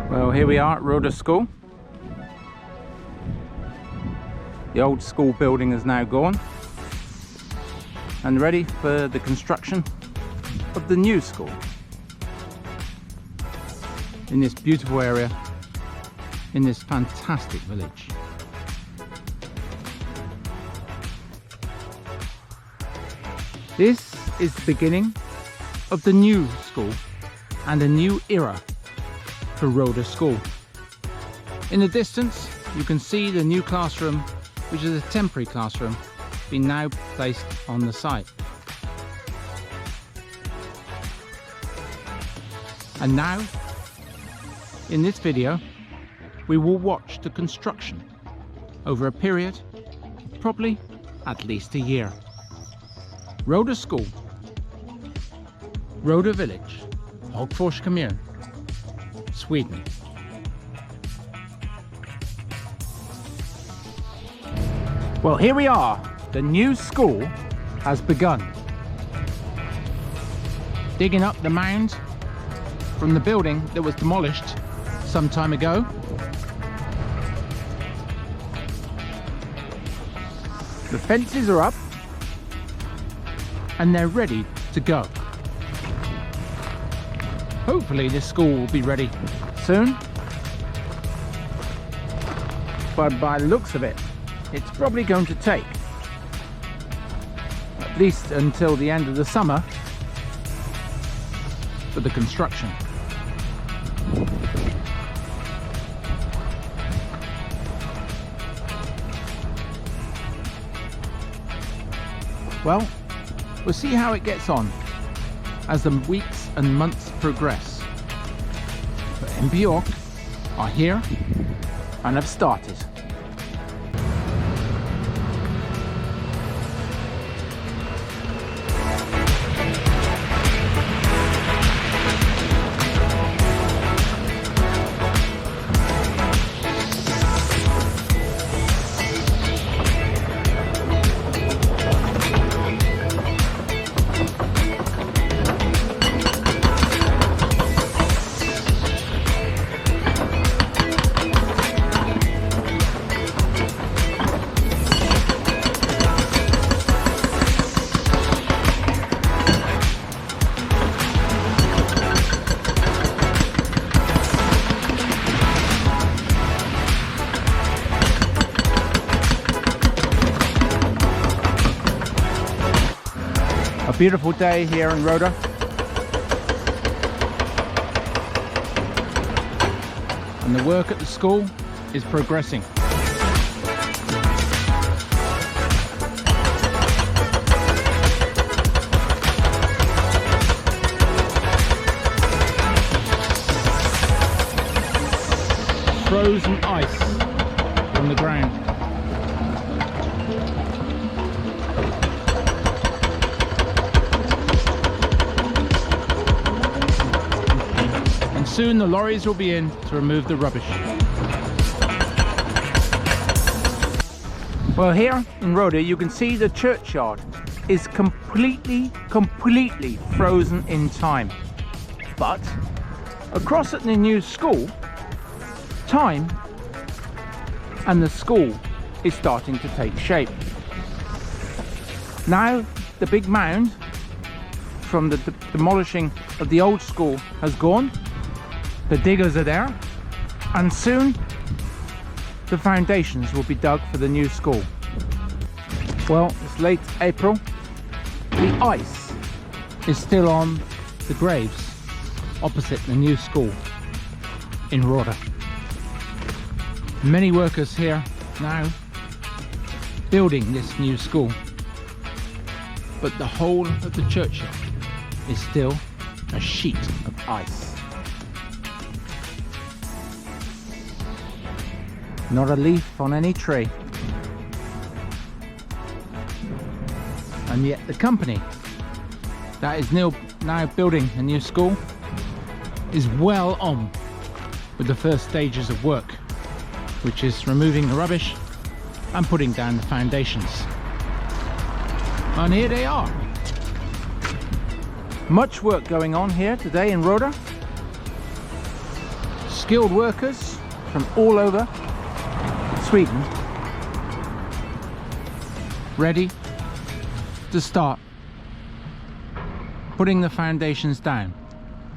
Well, here we are at Råda School. The old school building is now gone and ready for the construction of the new school in this beautiful area, in this fantastic village. This is the beginning of the new school and a new era for Råda School. In the distance you can see the new classroom, which is a temporary classroom, being now placed on the site. And now, in this video, we will watch the construction over a period of probably at least a year. Råda School, Råda Village, Hagfors Kommun, Sweden. Well, here we are. The new school has begun. Digging up the mound from the building that was demolished some time ago. The fences are up and they're ready to go. Hopefully this school will be ready soon, but by the looks of it, it's probably going to take at least until the end of the summer for the construction. Well, we'll see how it gets on as the weeks and months progress. But MBORG are here and have started. A beautiful day here in Råda. And the work at the school is progressing. Frozen ice on the ground. Soon the lorries will be in to remove the rubbish. Well, here in Råda you can see the churchyard is completely frozen in time. But across at the new school, time and the school is starting to take shape. Now the big mound from the demolishing of the old school has gone. The diggers are there, and soon the foundations will be dug for the new school. Well, it's late April. The ice is still on the graves opposite the new school in Råda. Many workers here now building this new school, but the whole of the churchyard is still a sheet of ice. Not a leaf on any tree. And yet the company that is now building a new school is well on with the first stages of work, which is removing the rubbish and putting down the foundations. And here they are. Much work going on here today in Råda. skilled workers from all over Sweden ready to start putting the foundations down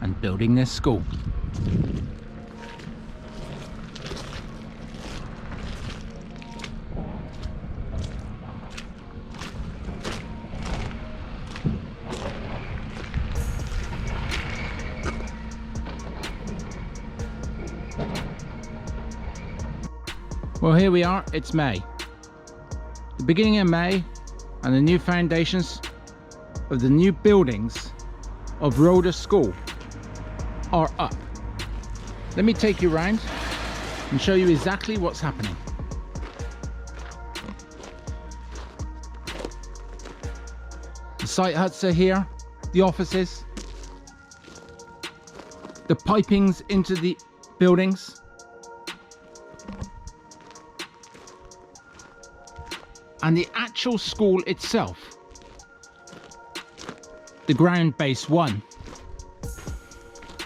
and building this school. Well, here we are, it's May. The beginning of May, and the new foundations of the new buildings of Råda School are up. Let me take you around and show you exactly what's happening. The site huts are here, the offices, the pipings into the buildings, and the actual school itself, the ground base 1.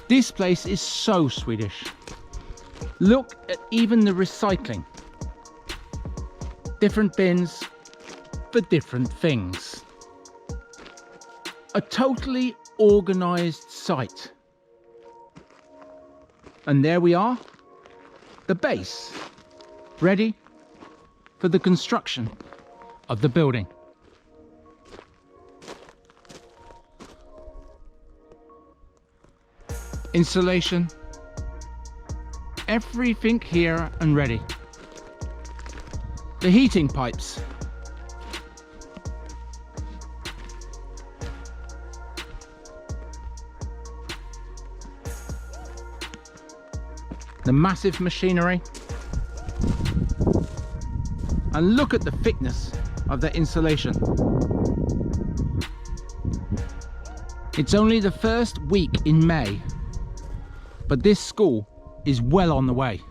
This place is so Swedish. Look at even the recycling. Different bins for different things. A totally organised site. And there we are, the base, ready for the construction of the building. Insulation, everything here and ready. The heating pipes, the massive machinery, and look at the thickness of the insulation. It's only the first week in May, but this school is well on the way.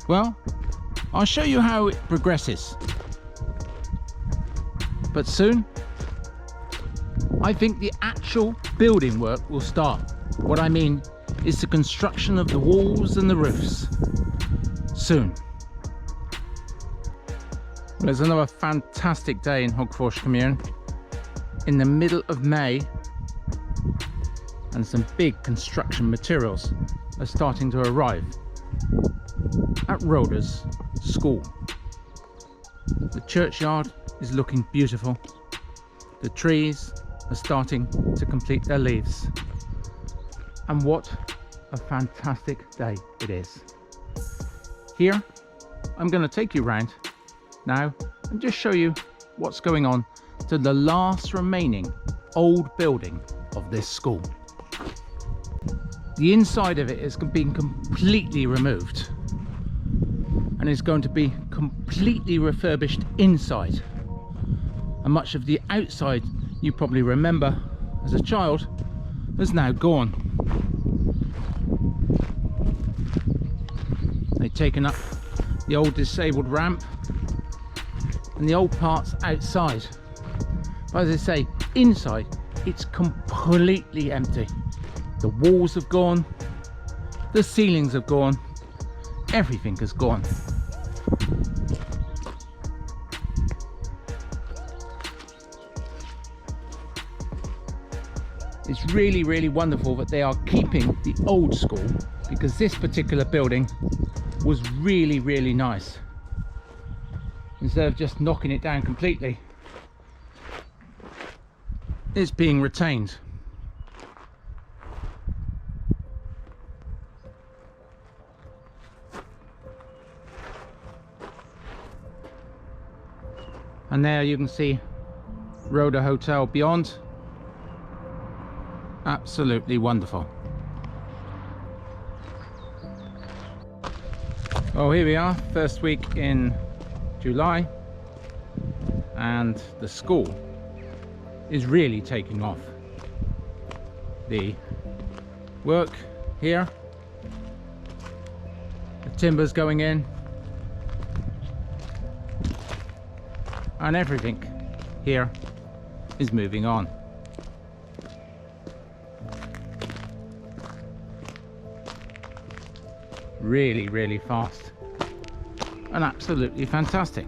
Well, I'll show you how it progresses. But soon, I think the actual building work will start. What I mean is the construction of the walls and the roofs. Soon. Well, it's another fantastic day in Hagfors Kommun. In the middle of May, and some big construction materials are starting to arrive at Råda's school. The churchyard is looking beautiful. The trees are starting to complete their leaves. And what a fantastic day it is. Here, I'm going to take you round now and just show you what's going on to the last remaining old building of this school. The inside of it has been completely removed and is going to be completely refurbished inside. And much of the outside you probably remember as a child is now gone. They've taken up the old disabled ramp and the old parts outside. But as I say, inside it's completely empty. The walls have gone, the ceilings have gone, everything has gone. It's really, really wonderful that they are keeping the old school, because this particular building was really, really nice. Instead of just knocking it down completely, it's being retained. And there you can see Råda Hotel beyond. Absolutely wonderful. Well, here we are, first week in July, and the school is really taking off. The work here, the timbers going in, and everything here is moving on. Really, really fast and absolutely fantastic.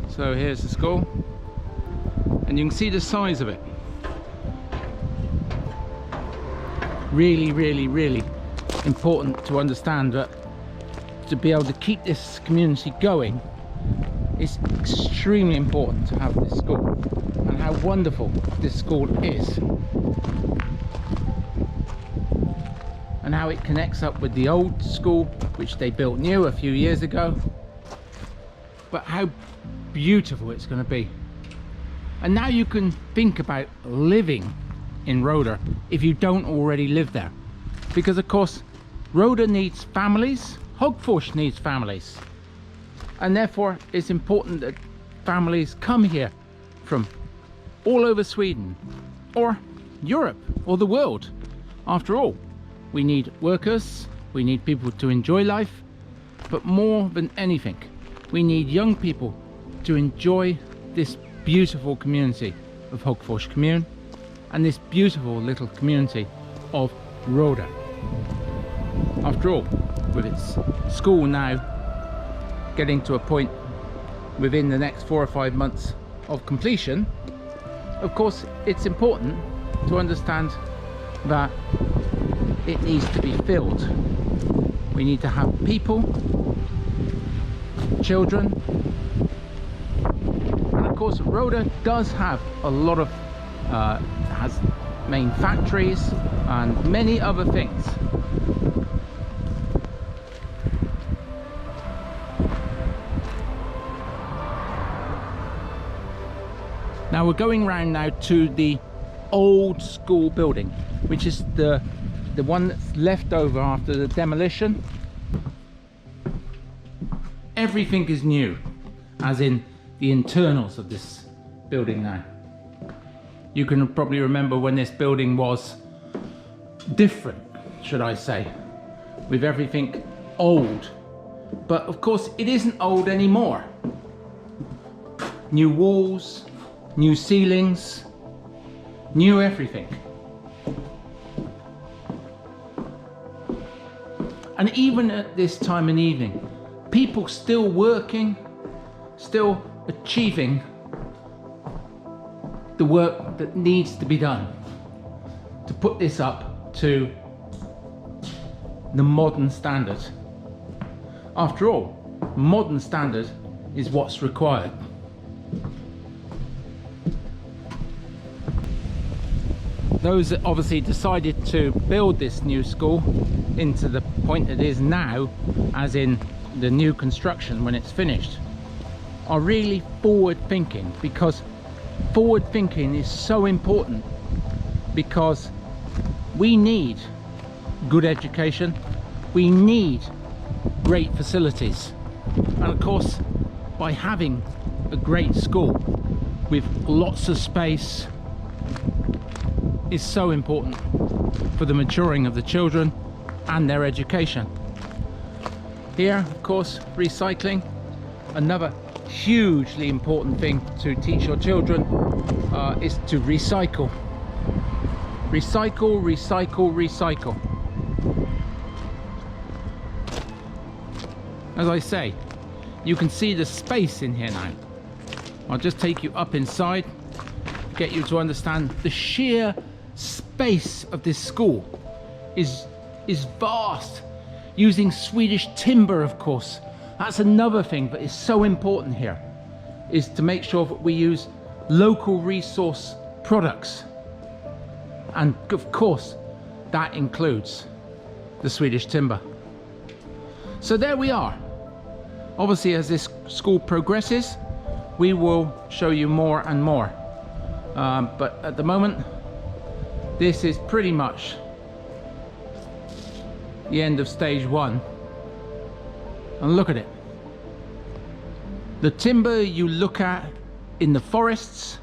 So here's the school, and you can see the size of it. Really, really, really important to understand that to be able to keep this community going, it's extremely important to have this school, and how wonderful this school is, and how it connects up with the old school which they built new a few years ago, but how beautiful it's going to be. And now you can think about living in Råda if you don't already live there, because of course Råda needs families, Hagfors needs families, and therefore it's important that families come here from all over Sweden or Europe or the world. After all, we need workers, we need people to enjoy life, but more than anything we need young people to enjoy this beautiful community of Hagfors Kommun and this beautiful little community of Råda. After all, with its school now getting to a point within the next 4 or 5 months of completion, of course it's important to understand that it needs to be filled. We need to have people, children, and of course Råda does have a lot of has main factories and many other things. Now we're going round now to the old school building, which is the one that's left over after the demolition. Everything is new, as in the internals of this building now. You can probably remember when this building was different, should I say, with everything old. But of course it isn't old anymore. New walls, new ceilings, new everything. And even at this time in evening, people still working, still achieving the work that needs to be done to put this up to the modern standard. After all, modern standard is what's required. Those that obviously decided to build this new school into the point it is now, as in the new construction when it's finished, are really forward thinking, because forward thinking is so important, because we need good education, we need great facilities, and of course by having a great school with lots of space is so important for the maturing of the children and their education. Here, of course, recycling, another hugely important thing to teach your children is to recycle. Recycle, recycle, recycle. As I say, you can see the space in here now. I'll just take you up inside, get you to understand the sheer space of this school is vast, using Swedish timber, of course. That's another thing that is so important here, is to make sure that we use local resource products, and of course that includes the Swedish timber. So there we are. Obviously, as this school progresses, we will show you more and more, but at the moment this is pretty much the end of stage 1. And look at it. The timber you look at in the forests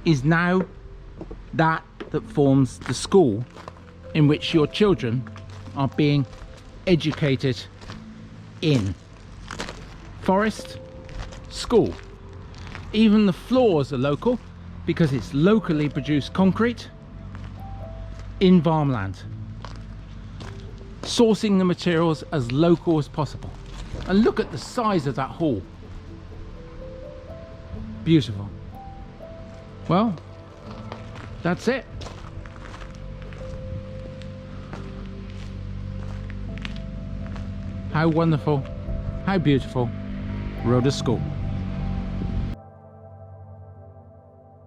is now that forms the school in which your children are being educated in. Forest, school. Even the floors are local because it's locally produced concrete in Värmland. Sourcing the materials as local as possible. And look at the size of that hall. Beautiful. Well, that's it. How wonderful, how beautiful Råda School.